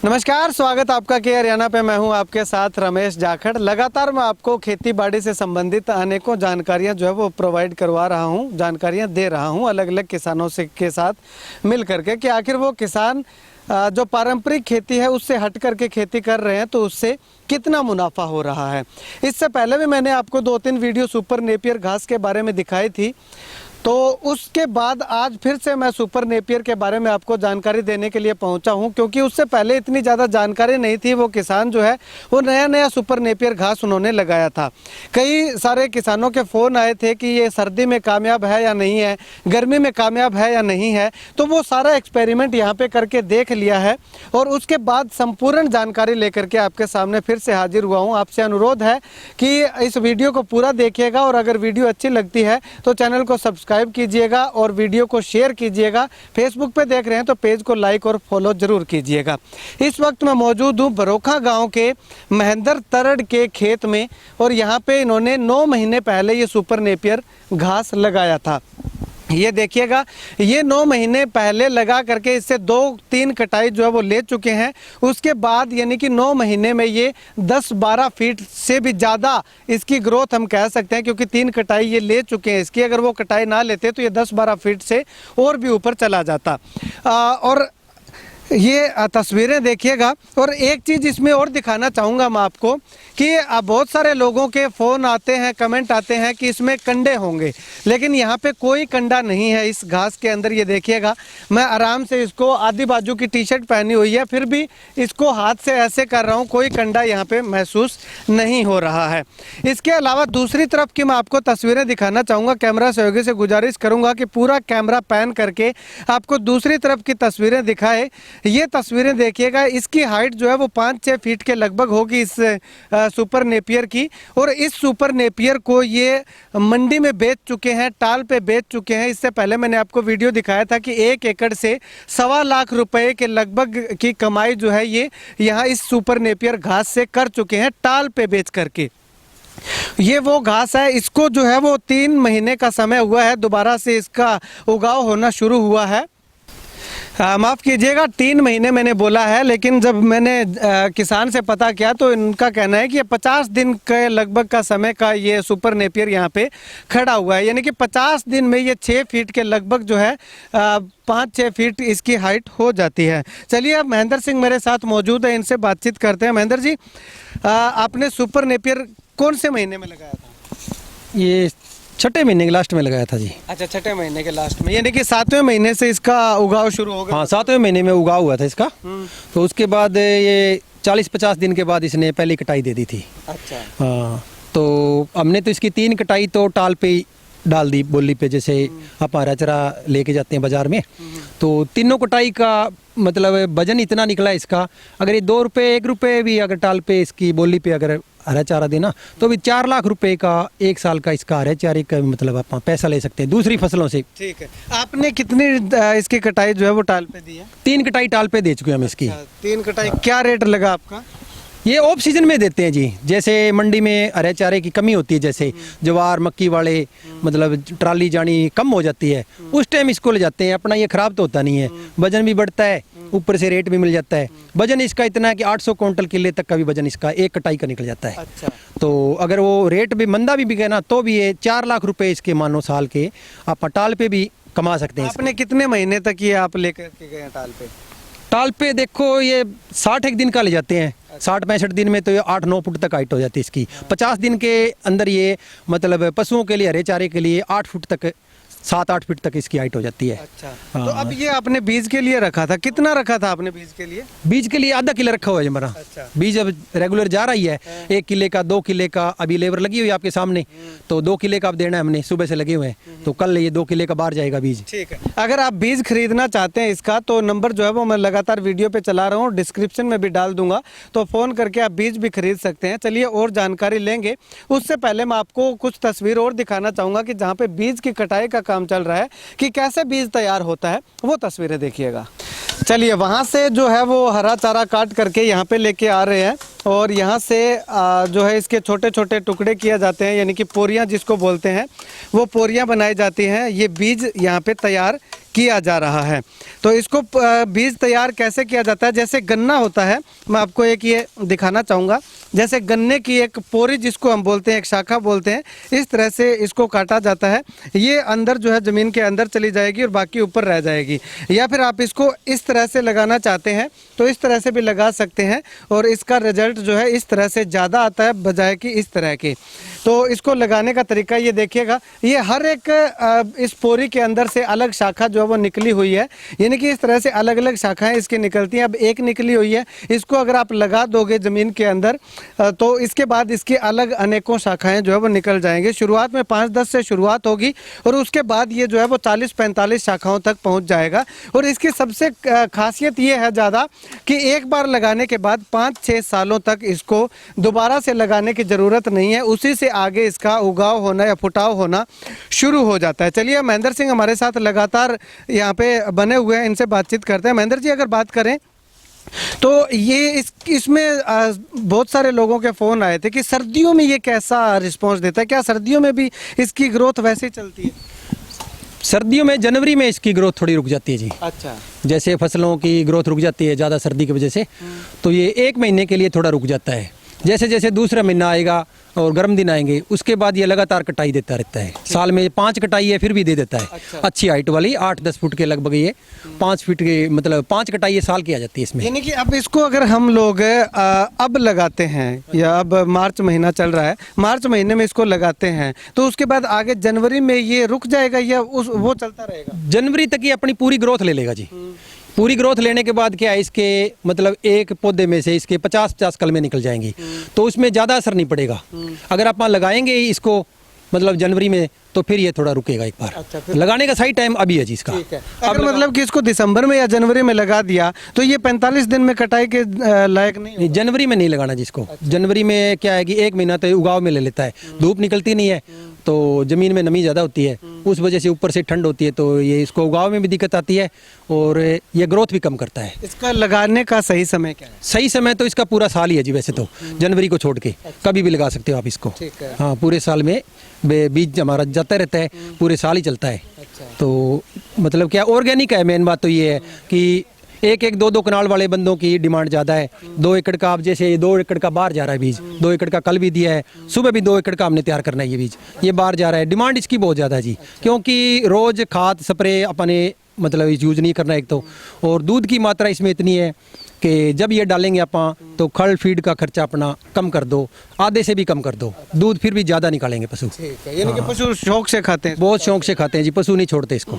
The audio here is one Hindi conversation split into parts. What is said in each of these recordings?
नमस्कार, स्वागत आपका के हरियाणा पे। मैं हूं आपके साथ रमेश जाखड़। लगातार मैं आपको खेती बाड़ी से संबंधित अनेकों जानकारियां जो है वो प्रोवाइड करवा रहा हूं, जानकारियां दे रहा हूं अलग अलग किसानों से के साथ मिल करके कि आखिर वो किसान जो पारंपरिक खेती है उससे हट करके खेती कर रहे हैं तो उससे कितना मुनाफा हो रहा है। इससे पहले भी मैंने आपको 2-3 वीडियो सुपर नेपियर घास के बारे में दिखाई थी, तो उसके बाद आज फिर से मैं सुपर नेपियर के बारे में आपको जानकारी देने के लिए पहुंचा हूं, क्योंकि उससे पहले इतनी ज़्यादा जानकारी नहीं थी। वो किसान जो है वो नया सुपर नेपियर घास उन्होंने लगाया था। कई सारे किसानों के फ़ोन आए थे कि ये सर्दी में कामयाब है या नहीं है, गर्मी में कामयाब है या नहीं है। तो वो सारा एक्सपेरिमेंट यहाँ पे करके देख लिया है और उसके बाद संपूर्ण जानकारी लेकर के आपके सामने फिर से हाजिर हुआ हूँ। आपसे अनुरोध है कि इस वीडियो को पूरा देखिएगा और अगर वीडियो अच्छी लगती है तो चैनल को सब्सक्राइब कीजिएगा और वीडियो को शेयर कीजिएगा। फेसबुक पे देख रहे हैं तो पेज को लाइक और फॉलो जरूर कीजिएगा। इस वक्त मैं मौजूद हूँ बरोखा गांव के महेंद्र तरड़ के खेत में और यहाँ पे इन्होंने 9 महीने पहले ये सुपर नेपियर घास लगाया था। ये देखिएगा, ये 9 महीने पहले लगा करके इससे 2-3 कटाई जो है वो ले चुके हैं। उसके बाद यानी कि 9 महीने में ये 10-12 फीट से भी ज़्यादा इसकी ग्रोथ हम कह सकते हैं, क्योंकि 3 कटाई ये ले चुके हैं इसकी। अगर वो कटाई ना लेते तो ये 10-12 फीट से और भी ऊपर चला जाता। और ये तस्वीरें देखिएगा। और एक चीज़ इसमें और दिखाना चाहूँगा मैं आपको कि बहुत सारे लोगों के फ़ोन आते हैं, कमेंट आते हैं कि इसमें कंडे होंगे, लेकिन यहाँ पे कोई कंडा नहीं है इस घास के अंदर। ये देखिएगा, मैं आराम से इसको आधी बाजू की टी शर्ट पहनी हुई है, फिर भी इसको हाथ से ऐसे कर रहा हूँ, कोई कंडा यहाँ पे महसूस नहीं हो रहा है। इसके अलावा दूसरी तरफ की मैं आपको तस्वीरें दिखाना चाहूँगा। कैमरा सहयोगी से गुजारिश करूँगा कि पूरा कैमरा पैन करके आपको दूसरी तरफ की तस्वीरें दिखाए। ये तस्वीरें देखिएगा, इसकी हाइट जो है वो 5-6 फीट के लगभग होगी इस सुपर नेपियर की। और इस सुपर नेपियर को ये मंडी में बेच चुके हैं, टाल पे बेच चुके हैं। इससे पहले मैंने आपको वीडियो दिखाया था कि 1 एकड़ से 1.25 लाख रुपए के लगभग की कमाई जो है ये यहाँ इस सुपर नेपियर घास से कर चुके हैं, टाल पे बेच करके। ये वो घास है, इसको जो है वो 3 महीने का समय हुआ है, दोबारा से इसका उगाव होना शुरू हुआ है। माफ़ कीजिएगा, 3 महीने मैंने बोला है, लेकिन जब मैंने किसान से पता किया तो इनका कहना है कि ये 50 दिन के लगभग का समय का ये सुपर नेपियर यहाँ पे खड़ा हुआ है। यानी कि 50 दिन में ये 6 फीट के लगभग जो है 5-6 फीट इसकी हाइट हो जाती है। चलिए, अब महेंद्र सिंह मेरे साथ मौजूद है, इनसे बातचीत करते हैं। महेंद्र जी, आपने सुपर नेपियर कौन से महीने में लगाया था? ये 6ठे महीने के लास्ट में लगाया था जी। अच्छा, 6ठे महीने के लास्ट में, यानी कि 7वें महीने से इसका उगाव शुरू हो गया? हाँ, 7वें महीने में उगाव हुआ था इसका। तो उसके बाद ये 40-50 दिन के बाद इसने पहली कटाई दे दी थी। अच्छा। हाँ, तो हमने तो इसकी 3 कटाई तो टाल पे ही डाल दी, बोली पे, जैसे आप हरा चरा लेके जाते हैं बाजार में। तो तीनों कटाई का मतलब वजन इतना निकला इसका, अगर ये 2 रुपये 1 रुपये भी अगर टाल पे इसकी बोली पे अगर हरा चारा देना तो भी 4 लाख रुपए का 1 साल का इसका हरे चारे का मतलब आप पैसा ले सकते हैं दूसरी फसलों से। ठीक है। आपने कितनी इसकी कटाई जो है वो टाल पे दी है? 3 कटाई टाल पे दे चुके हैं हम इसकी। 3 कटाई। क्या रेट लगा आपका? ये ऑफ सीजन में देते हैं जी, जैसे मंडी में हरे चारे की कमी होती है, जैसे ज्वार मक्की वाले मतलब ट्राली जानी कम हो जाती है, उस टाइम इसको ले जाते हैं। अपना ये खराब तो होता नहीं है, वजन भी बढ़ता है, ऊपर से रेट भी मिल जाता है। वजन इसका इतना है कि 800 क्विंटल किले तक का भी वजन इसका 1 कटाई का निकल जाता है। अच्छा। तो अगर वो रेट भी मंदा भी बिके ना तो भी ये 4 लाख रुपए इसके मानो साल के आप टाल पे भी कमा सकते हैं। आपने कितने महीने तक ये आप लेकर के गए टाल पे? टाल पे देखो ये 60 दिन का ले जाते हैं। 60-65 दिन में तो ये 8-9 फुट तक हाइट हो जाती है इसकी। 50 दिन के अंदर ये मतलब पशुओं के लिए हरे चारे के लिए 8 फुट तक 7-8 फीट तक इसकी हाइट हो जाती है। अच्छा। तो अब ये आपने बीज के लिए रखा था, कितना रखा था आपने बीज के लिए? बीज के लिए आधा किलो रखा हुआ है हमारा। अच्छा। बीज अब रेगुलर जा रही है, 1 किले का 2 किले का अभी लेबर लगी हुई है आपके सामने, तो 2 किले का अब देना है हमने, सुबह से लगे हुए हैं, तो कल ये 2 किले का बाहर जाएगा बीज। ठीक है। अगर आप बीज खरीदना चाहते हैं इसका तो नंबर जो है वो मैं लगातार वीडियो पे चला रहा हूँ, डिस्क्रिप्शन में भी डाल दूंगा, तो फ़ोन करके आप बीज भी खरीद सकते हैं। चलिए और जानकारी लेंगे, उससे पहले मैं आपको कुछ तस्वीर और दिखाना चाहूँगा कि जहाँ पे बीज की कटाई का काम चल रहा है कि कैसे बीज तैयार होता है, वो तस्वीरें देखिएगा। चलिए, वहाँ से जो है वो हरा चारा काट करके यहाँ पे लेके आ रहे हैं और यहाँ से जो है इसके छोटे छोटे टुकड़े किए जाते हैं, यानी कि पोरियाँ जिसको बोलते हैं, वो पोरियाँ बनाई जाती हैं। ये बीज यहाँ पे तैयार किया जा रहा है। तो इसको बीज तैयार कैसे किया जाता है, जैसे गन्ना होता है, मैं आपको एक ये दिखाना चाहूँगा। जैसे गन्ने की एक पोरी जिसको हम बोलते हैं, एक शाखा बोलते हैं, इस तरह से इसको काटा जाता है। ये अंदर जो है ज़मीन के अंदर चली जाएगी और बाकी ऊपर रह जाएगी। या फिर आप इसको इस तरह से लगाना चाहते हैं तो इस तरह से भी लगा सकते हैं, और इसका रिजल्ट जो है इस तरह से ज़्यादा आता है बजाय कि इस तरह के। तो इसको लगाने का तरीका ये देखिएगा, ये हर एक इस पोरी के अंदर से अलग शाखा जो है वो निकली हुई है, यानी कि इस तरह से अलग अलग शाखाएं इसकी निकलती हैं। अब एक निकली हुई है, इसको अगर आप लगा दोगे ज़मीन के अंदर तो इसके बाद इसकी अलग अनेकों शाखाएं जो है वो निकल जाएंगी। शुरुआत में 5-10 से शुरुआत होगी और उसके बाद ये जो है वो 40-45 शाखाओं तक पहुंच जाएगा। और इसकी सबसे खासियत ये है ज़्यादा कि एक बार लगाने के बाद 5-6 सालों तक इसको दोबारा से लगाने की ज़रूरत नहीं है, उसी से आगे इसका उगाव होना या फुटाव होना शुरू हो जाता है। चलिए, महेंद्र सिंह हमारे साथ लगातार यहाँ पे बने हुए हैं, इनसे बातचीत करते हैं। महेंद्र जी, अगर बात करें तो ये इसमें बहुत सारे लोगों के फ़ोन आए थे कि सर्दियों में ये कैसा रिस्पांस देता है, क्या सर्दियों में भी इसकी ग्रोथ वैसे ही चलती है? सर्दियों में जनवरी में इसकी ग्रोथ थोड़ी रुक जाती है जी। अच्छा। जैसे फसलों की ग्रोथ रुक जाती है ज़्यादा सर्दी की वजह से, तो ये 1 महीने के लिए थोड़ा रुक जाता है। जैसे जैसे दूसरा महीना आएगा और गर्म दिन आएंगे, उसके बाद ये लगातार कटाई देता रहता है। साल में 5 कटाई है फिर भी दे देता है। अच्छा। अच्छी हाइट वाली 8-10 फुट के लगभग, ये 5 फीट के, मतलब 5 कटाई साल की आ जाती है इसमें। यानी कि अब इसको अगर हम लोग अब लगाते हैं, या अब मार्च महीना चल रहा है, मार्च महीने में इसको लगाते हैं, तो उसके बाद आगे जनवरी में ये रुक जाएगा या वो चलता रहेगा? जनवरी तक ये अपनी पूरी ग्रोथ ले लेगा जी। पूरी ग्रोथ लेने के बाद क्या है, इसके मतलब एक पौधे में से इसके 50-50 कलमें निकल जाएंगी, तो उसमें ज़्यादा असर नहीं पड़ेगा। अगर आप लगाएंगे इसको मतलब जनवरी में, तो फिर ये थोड़ा रुकेगा एक बार। अच्छा, फिर लगाने का सही टाइम अभी है जी इसका। ठीक है। अगर मतलब कि इसको दिसंबर में या जनवरी में लगा दिया तो ये 45 दिन में कटाई के लायक नहीं नहीं, जनवरी में नहीं लगाना जिसको। जनवरी में क्या है कि 1 महीना तो उगाव में ले लेता है, धूप निकलती नहीं है, तो ज़मीन में नमी ज़्यादा होती है, उस वजह से ऊपर से ठंड होती है, तो ये इसको उगाव में भी दिक्कत आती है और ये ग्रोथ भी कम करता है। इसका लगाने का सही समय क्या है? सही समय तो इसका पूरा साल ही है जी वैसे तो, जनवरी को छोड़ के कभी भी लगा सकते हो आप इसको। ठीक है। हाँ, पूरे साल में बीज हमारा जाता रहता है, पूरे साल ही चलता है। अच्छा। तो मतलब क्या ऑर्गेनिक है, मेन बात तो ये है कि 1-1, 2-2 कनाल वाले बंदों की डिमांड ज़्यादा है। 2 एकड़ का, आप जैसे 2 एकड़ का बाहर जा रहा है बीज, 2 एकड़ का कल भी दिया है, सुबह भी 2 एकड़ का हमने तैयार करना है ये बीज, ये बाहर जा रहा है। डिमांड इसकी बहुत ज़्यादा है जी, क्योंकि रोज़ खाद स्प्रे अपने मतलब यूज नहीं करना एक तो, और दूध की मात्रा इसमें इतनी है कि जब ये डालेंगे आप तो खल फीड का खर्चा अपना कम कर दो, आधे से भी कम कर दो, दूध फिर भी ज़्यादा निकालेंगे पशु। ठीक है, यानी कि पशु शौक से खाते हैं? बहुत शौक से खाते हैं जी, पशु नहीं छोड़ते इसको।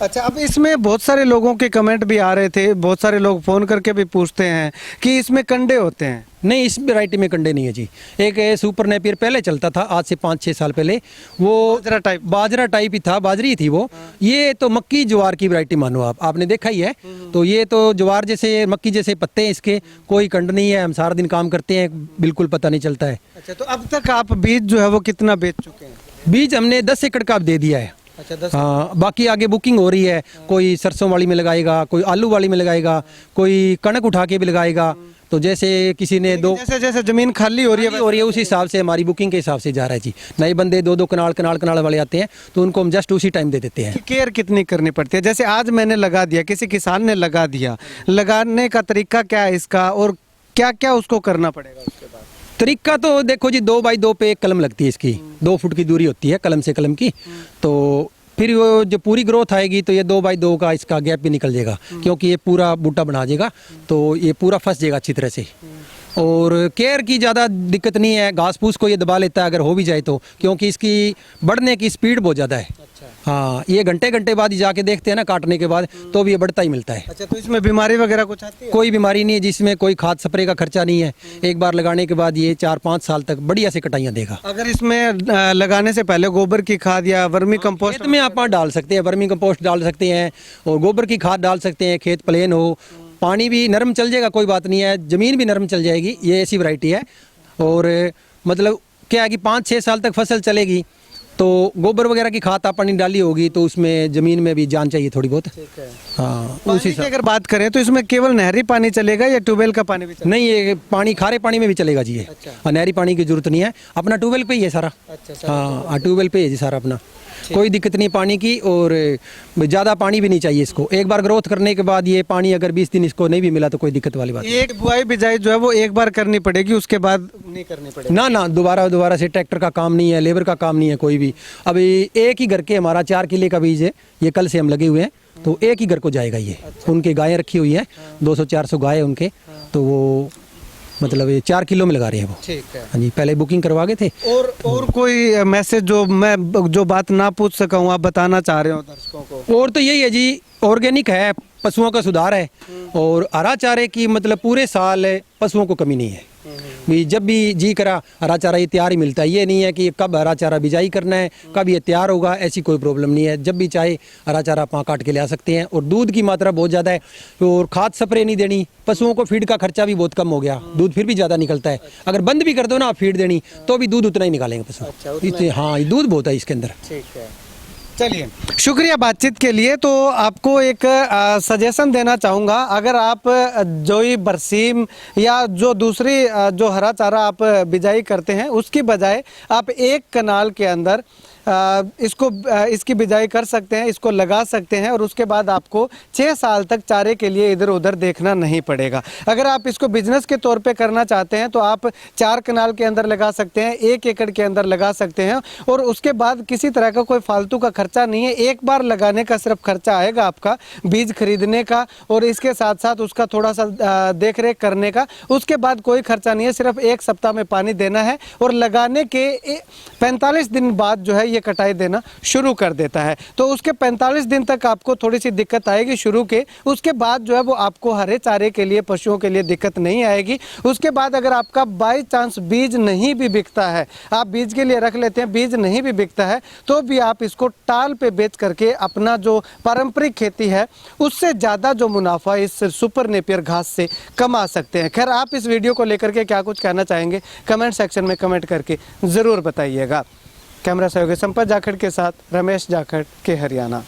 अच्छा, अब इसमें बहुत सारे लोगों के कमेंट भी आ रहे थे, बहुत सारे लोग फ़ोन करके भी पूछते हैं कि इसमें कंडे होते हैं। नहीं, इस वैरायटी में कंडे नहीं है जी। एक सुपर नेपियर पहले चलता था, आज से 5-6 साल पहले, वो बाजरा टाइप ही था, बाजरी थी वो। ये तो मक्की ज्वार की वैरायटी मानो आप, आपने देखा ही है। तो ये तो ज्वार जैसे, मक्की जैसे पत्ते हैं इसके, कोई कंड नहीं है। हम सारा दिन काम करते हैं, बिल्कुल पता नहीं चलता है। अच्छा, तो अब तक आप बीज जो है वो कितना बेच चुके हैं? बीज हमने 10 एकड़ का दे दिया है। अच्छा, 10। हाँ, बाकी आगे बुकिंग हो रही है। कोई सरसों वाली में लगाएगा, कोई आलू वाली में लगाएगा, कोई कणक उठा के भी लगाएगा। तो जैसे किसी ने जैसे जैसे जमीन खाली हो रही है उस हिसाब से हमारी बुकिंग के हिसाब से जा रहा है जी। नए बंदे 2-2 कनाल वाले आते हैं, तो उनको हम जस्ट उसी टाइम दे देते हैं। केयर कितनी करनी पड़ती है? जैसे आज मैंने लगा दिया, किसी किसान ने लगा दिया, लगाने का तरीका क्या है इसका, और क्या क्या उसको करना पड़ेगा उसके बाद? तरीका तो देखो जी, 2x2 पे एक कलम लगती है इसकी, 2 फुट की दूरी होती है कलम से कलम की। तो फिर वो जो पूरी ग्रोथ आएगी तो ये 2x2 का इसका गैप भी निकल जाएगा, क्योंकि ये पूरा बूटा बना जाएगा, तो ये पूरा फंस जाएगा अच्छी तरह से। और केयर की ज़्यादा दिक्कत नहीं है, घास फूस को ये दबा लेता है अगर हो भी जाए तो, क्योंकि इसकी बढ़ने की स्पीड बहुत ज़्यादा है। हाँ, ये घंटे बाद ही जाके देखते हैं ना काटने के बाद, तो भी ये बढ़ता ही मिलता है। अच्छा, तो इसमें बीमारी वगैरह कुछ आती है? कोई बीमारी नहीं है जिसमें, कोई खाद स्प्रे का खर्चा नहीं है। एक बार लगाने के बाद ये 4-5 साल तक बढ़िया से कटाइयाँ देगा। अगर इसमें लगाने से पहले गोबर की खाद या वर्मी कंपोस्ट खेत में आप डाल सकते हैं, वर्मी कंपोस्ट डाल सकते हैं और गोबर की खाद डाल सकते हैं। खेत प्लेन हो, पानी भी नरम चल जाएगा, कोई बात नहीं है, ज़मीन भी नरम चल जाएगी। ये ऐसी वैरायटी है। और मतलब क्या है कि 5-6 साल तक फसल चलेगी, तो गोबर वगैरह की खाद आपने डाली होगी तो उसमें ज़मीन में भी जान चाहिए थोड़ी बहुत। ठीक है। हाँ पानी उसी की से। अगर बात करें तो इसमें केवल नहरी पानी चलेगा या ट्यूबवेल का पानी भी चलेगा? नहीं, ये पानी खारे पानी में भी चलेगा जी ये। अच्छा। हाँ, नहरी पानी की जरूरत नहीं है, अपना ट्यूबवेल पे ही है सारा। अच्छा हाँ ट्यूबवेल पे है जी सारा अपना, कोई दिक्कत नहीं पानी की। और ज़्यादा पानी भी नहीं चाहिए इसको। एक बार ग्रोथ करने के बाद ये पानी अगर 20 दिन इसको नहीं भी मिला तो कोई दिक्कत वाली बात नहीं। एक बुआई बिजाई जो है वो एक बार करनी पड़ेगी, उसके बाद नहीं करनी पड़ेगी? ना ना, दोबारा से ट्रैक्टर का काम नहीं है, लेबर का काम नहीं है कोई भी। अभी एक ही घर के हमारा 4 किले का बीज है, ये कल से हम लगे हुए हैं, तो एक ही घर को जाएगा ये। उनके गायें रखी हुई हैं, 200-400 गाय है उनके, तो वो मतलब ये 4 किलो में लगा रहे हैं वो। ठीक है। हाँ जी, पहले बुकिंग करवा गए थे। और कोई मैसेज जो मैं जो बात ना पूछ सका हूँ आप बताना चाह रहे हो दर्शकों को? और तो यही है जी, ऑर्गेनिक है, पशुओं का सुधार है, और हरा चारे की मतलब पूरे साल पशुओं को कमी नहीं है। भी जब भी जी करा हरा चारा ये तैयार ही मिलता है। ये नहीं है कि कब हरा चारा बिजाई करना है, कब ये तैयार होगा, ऐसी कोई प्रॉब्लम नहीं है। जब भी चाहे हरा चारा आप वहाँ काट के ले आ सकते हैं। और दूध की मात्रा बहुत ज़्यादा है, और खाद स्प्रे नहीं देनी, पशुओं को फीड का खर्चा भी बहुत कम हो गया, दूध फिर भी ज़्यादा निकलता है। अगर बंद भी कर दो ना आप फीड देनी तो भी दूध उतना ही निकालेंगे पशु। इतने हाँ, ये दूध बहुत है इसके अंदर। ठीक है, चलिए शुक्रिया बातचीत के लिए। तो आपको एक सजेशन देना चाहूँगा, अगर आप जोई बरसीम या जो दूसरी जो हरा चारा आप बिजाई करते हैं उसकी बजाय आप एक कनाल के अंदर इसकी बिजाई कर सकते हैं, इसको लगा सकते हैं, और उसके बाद आपको 6 साल तक चारे के लिए इधर उधर देखना नहीं पड़ेगा। अगर आप इसको बिजनेस के तौर पे करना चाहते हैं तो आप 4 कनाल के अंदर लगा सकते हैं, 1 एकड़ के अंदर लगा सकते हैं, और उसके बाद किसी तरह का कोई फालतू का खर्चा नहीं है। एक बार लगाने का सिर्फ खर्चा आएगा आपका बीज खरीदने का, और इसके साथ साथ उसका थोड़ा सा देख रेख करने का। उसके बाद कोई खर्चा नहीं है, सिर्फ 1 सप्ताह में पानी देना है, और लगाने के 45 दिन बाद जो है ये कटाई देना शुरू कर देता है। तो उसके 45 दिन तक आपको थोड़ी सी दिक्कत आएगी शुरू के, उसके बाद जो है वो आपको हरे चारे के लिए, पशुओं के लिए दिक्कत नहीं आएगी। उसके बाद अगर आपका बाई चांस बीज नहीं भी बिकता है, आप बीज के लिए रख लेते हैं, बीज नहीं भी बिकता है, तो भी आप इसको टाल पे बेच करके अपना जो पारंपरिक खेती है उससे ज़्यादा जो मुनाफा इस सुपर नेपियर घास से कमा सकते हैं। खैर, आप इस वीडियो को लेकर के क्या कुछ कहना चाहेंगे कमेंट सेक्शन में कमेंट करके ज़रूर बताइएगा। कैमरा सहयोगी संपत जाखड़ के साथ रमेश जाखड़ के हरियाणा।